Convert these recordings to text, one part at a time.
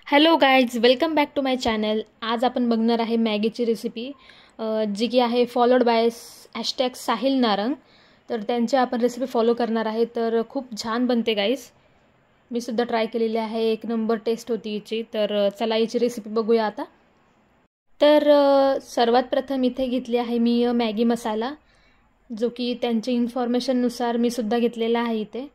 Hello guys, welcome back to my channel. आज आपण बघणार आहे मॅगीची रेसिपी, जी की आहे फॉलोड बाय #साहिल नारंग. तर त्यांची आपण रेसिपी फॉलो करणार आहे. तर खूप छान बनते गाईज. मी सुद्धा ट्राय केलेली आहे, एक नंबर टेस्ट होती याची. तर चला याची रेसिपी बघूया आता. तर सर्वात प्रथम इथे घेतली आहे मी मॅगी मसाला, जो की त्यांच्या इन्फॉर्मेशननुसार मी सुद्धा घेतलेला आहे इथे.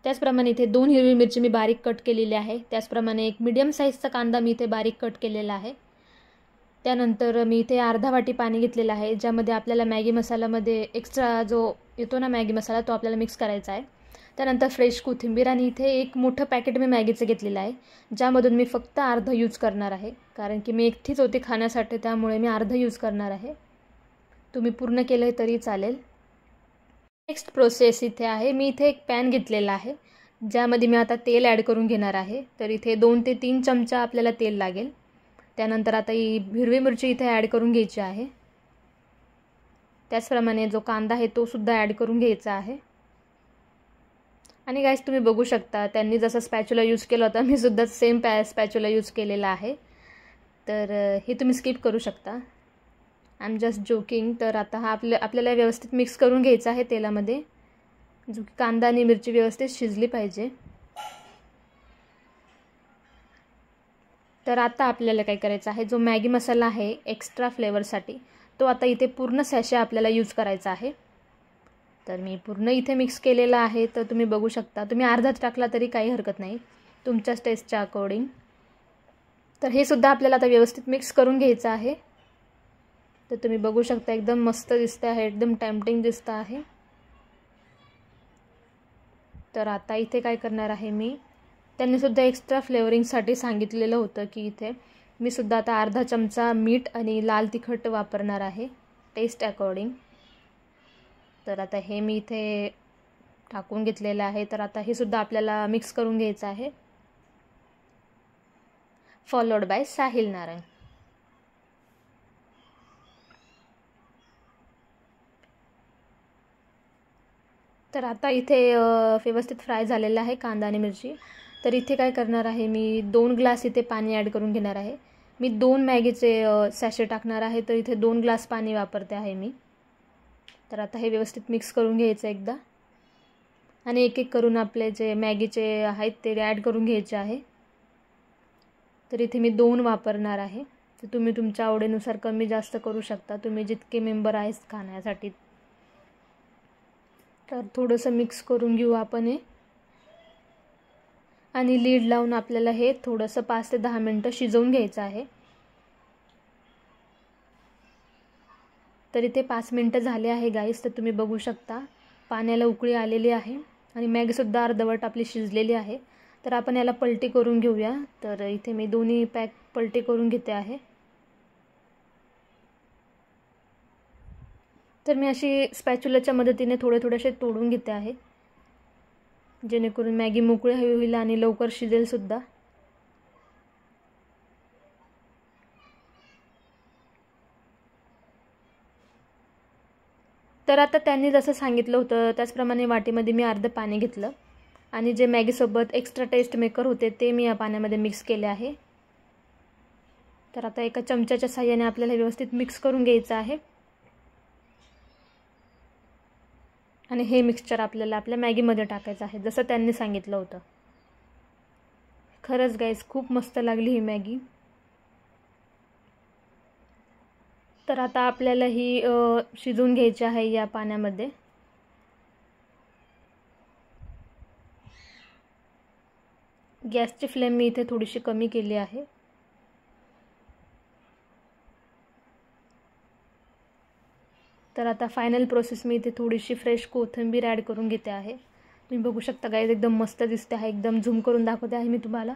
त्याचप्रमाणे इथे 2 हिरवी मिरची मी बारीक कट केलेली आहे. त्याचप्रमाणे एक मीडियम साईजचा कांदा मी इथे बारीक कट केलेला आहे. त्यानंतर मी इथे अर्धा वाटी पाणी घेतलेलं आहे, ज्यामध्ये आपल्याला मॅगी मसाल्यामध्ये एक्स्ट्रा जो येतो ना मॅगी मसाला, तो आपल्याला मिक्स करायचा आहे. त्यानंतर फ्रेश कोथिंबीर, आणि इथे एक मोठं पॅकेट मी मॅगीचं घेतलेलं आहे, ज्यामधून मी फक्त अर्धा यूज करणार आहे, कारण की मी एकटीच होते खाण्यासाठी, त्यामुळे मी अर्धा यूज करणार आहे. तुम्ही पूर्ण केलं तरी चालेल. नेक्स्ट प्रोसेस इथे आहे, मी इथे एक पॅन घेतलेला आहे, ज्यामध्ये मी आता तेल ॲड करून घेणार आहे. तर इथे 2 ते 3 चमचा आपल्याला तेल लागेल. त्यानंतर आता ही हिरवी मिरची इथे ॲड करून घ्यायची आहे. त्याचप्रमाणे जो कांदा आहे तो सुद्धा ॲड करून घ्यायचा आहे. आणि गाईस, तुम्ही बघू शकता त्यांनी जसं स्पॅच्युला यूज केला होता, मी सुद्धा सेम स्पॅच्युला यूज केलेला आहे. तर हे तुम्ही स्किप करू शकता. I am just joking. तर आता हा आपल्याला व्यवस्थित मिक्स करून घ्यायचा आहे तेलामध्ये, जो की कांदा आणि मिरची व्यवस्थित शिजली पाहिजे. तर आता आपल्याला काय करायचं आहे, जो मॅगी मसाला आहे एक्स्ट्रा फ्लेवरसाठी, तो आता इथे पूर्ण सॅशे आपल्याला यूज करायचा आहे. तर मी पूर्ण इथे मिक्स केलेला आहे. तर तुम्ही बघू शकता, तुम्ही अर्धाच टाकला तरी काही हरकत नाही, तुमच्याच टेस्टच्या अकॉर्डिंग. तर हे सुद्धा आपल्याला आता व्यवस्थित मिक्स करून घ्यायचं आहे. तर तुम्ही बघू शकता, एकदम मस्त दिसतं आहे, एकदम टेम्पटिंग दिसतं आहे. तर आता इथे काय करणार आहे मी, त्यांनी सुद्धा एक्स्ट्रा फ्लेवरिंगसाठी सांगितलेलं होतं की इथे मी सुद्धा आता अर्धा चमचा मीठ आणि लाल तिखट वापरणार आहे टेस्ट अकॉर्डिंग. तर आता हे मी इथे टाकून घेतलेलं आहे. तर आता हे सुद्धा आपल्याला मिक्स करून घ्यायचं आहे. Followed by Sahil Narang. तर आता इथे व्यवस्थित फ्राय झालेला आहे कांदा आणि मिरची. तर इथे काय करणार आहे, मी 2 ग्लास इथे पाणी ॲड करून घेणार आहे. मी 2 मॅगीचे सॅशे टाकणार आहे, तर इथे 2 ग्लास पाणी वापरते आहे मी. तर आता हे व्यवस्थित मिक्स करून घ्यायचं एकदा, आणि एक एक करून आपले जे मॅगीचे आहेत ते ॲड करून घ्यायचे आहे. तर इथे मी 2 वापरणार आहे. तर तुम्ही तुमच्या आवडीनुसार कमी जास्त करू शकता, तुम्ही जितके मेंबर आहेत खाण्यासाठी. तर थोडंसं मिक्स करून घेऊ आपण हे, आणि लीड लावून आपल्याला हे थोडंसं 5 ते 10 मिनटं शिजवून घ्यायचं आहे. तर इथे 5 मिनटं झाले आहे गाईस. तर तुम्ही बघू शकता पाण्याला उकळी आलेली आहे, आणि मॅगीसुद्धा अर्धवट आपली शिजलेली आहे. तर आपण याला पलटी करून घेऊया. तर इथे मी दोन्ही पॅक पलटी करून घेते आहे. तर मी अशी स्पॅच्युलाच्या मदतीने थोडेसे तोडून घेते आहे, जेणेकरून मॅगी मोकळी होईल आणि लवकर शिजेल सुद्धा. तर आता त्यांनी जसं सांगितलं होतं त्याचप्रमाणे वाटीमध्ये मी अर्धं पाणी घेतलं, आणि जे मॅगीसोबत एक्स्ट्रा टेस्ट मेकर होते ते मी या पाण्यामध्ये मिक्स केले आहे. तर आता एका चमच्याच्या साहाय्याने आपल्याला व्यवस्थित मिक्स करून घ्यायचं आहे, आणि हे मिक्सचर आपल्याला आपल्या मॅगीमध्ये टाकायचं आहे, जसं त्यांनी सांगितलं होतं. खरंच गाईस, खूप मस्त लागली ही मॅगी. तर आता आपल्याला ही शिजवून घ्यायची आहे या पाण्यामध्ये. गॅसची फ्लेम मी इथे थोडीशी कमी केली आहे. तर आता फायनल प्रोसेस मी इथे थोडीशी फ्रेश कोथिंबीर ॲड करून घेते आहे. तुम्ही बघू शकता गाईज, एकदम मस्त दिसते आहे. एकदम झूम करून दाखवते आहे मी तुम्हाला.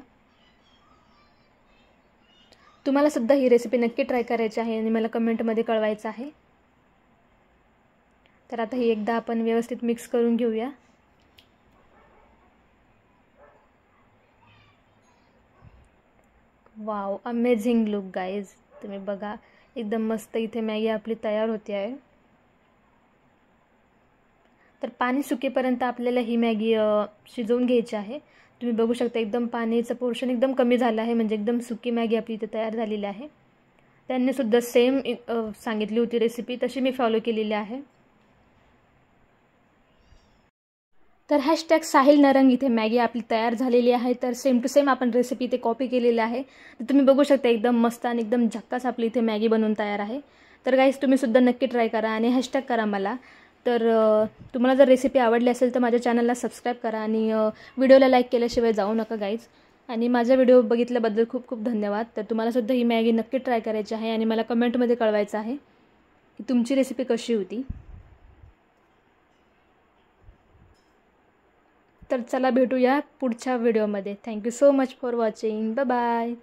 तुम्हाला सुद्धा ही रेसिपी नक्की ट्राय करायची आहे, आणि मला कमेंटमध्ये कळवायचं आहे. तर आता ही एकदा आपण व्यवस्थित मिक्स करून घेऊया. Wow, amazing look guys. तुम्ही बघा, एकदम मस्त इथे मॅगी आपली तयार होते आहे. तर पाणी सुकेपर्यंत आपल्याला ही मॅगी शिजवून घ्यायची आहे. तुम्ही बघू शकता एकदम पाण्याचं पोर्शन एकदम कमी झालं आहे, म्हणजे एकदम सुकी मॅगी आपली इथे तयार झालेली आहे. त्यांनीसुद्धा सेम सांगितली होती रेसिपी, तशी मी फॉलो केलेली आहे. तर हॅशटॅग साहिल नारंग इथे मॅगी आपली तयार झालेली आहे. तर सेम टू सेम आपण रेसिपी इथे कॉपी केलेली आहे. तर तुम्ही बघू शकता एकदम मस्त आणि एकदम झक्कास आपली इथे मॅगी बनवून तयार आहे. तर गाईज तुम्हीसुद्धा नक्की ट्राय करा आणि हॅशटॅग करा मला. तर तुम्हाला जर रेसिपी आवडली असेल तर माझ्या चॅनलला सबस्क्राईब करा आणि व्हिडिओला लाईक केल्याशिवाय जाऊ नका गाईज. आणि माझा व्हिडिओ बघितल्याबद्दल खूप खूप धन्यवाद. तर तुम्हालासुद्धा ही मॅगी नक्की ट्राय करायची आहे आणि मला कमेंटमध्ये कळवायचं आहे की तुमची रेसिपी कशी होती. तर चला भेटूया पुढच्या व्हिडिओमध्ये. Thank you so much for watching. Bye bye.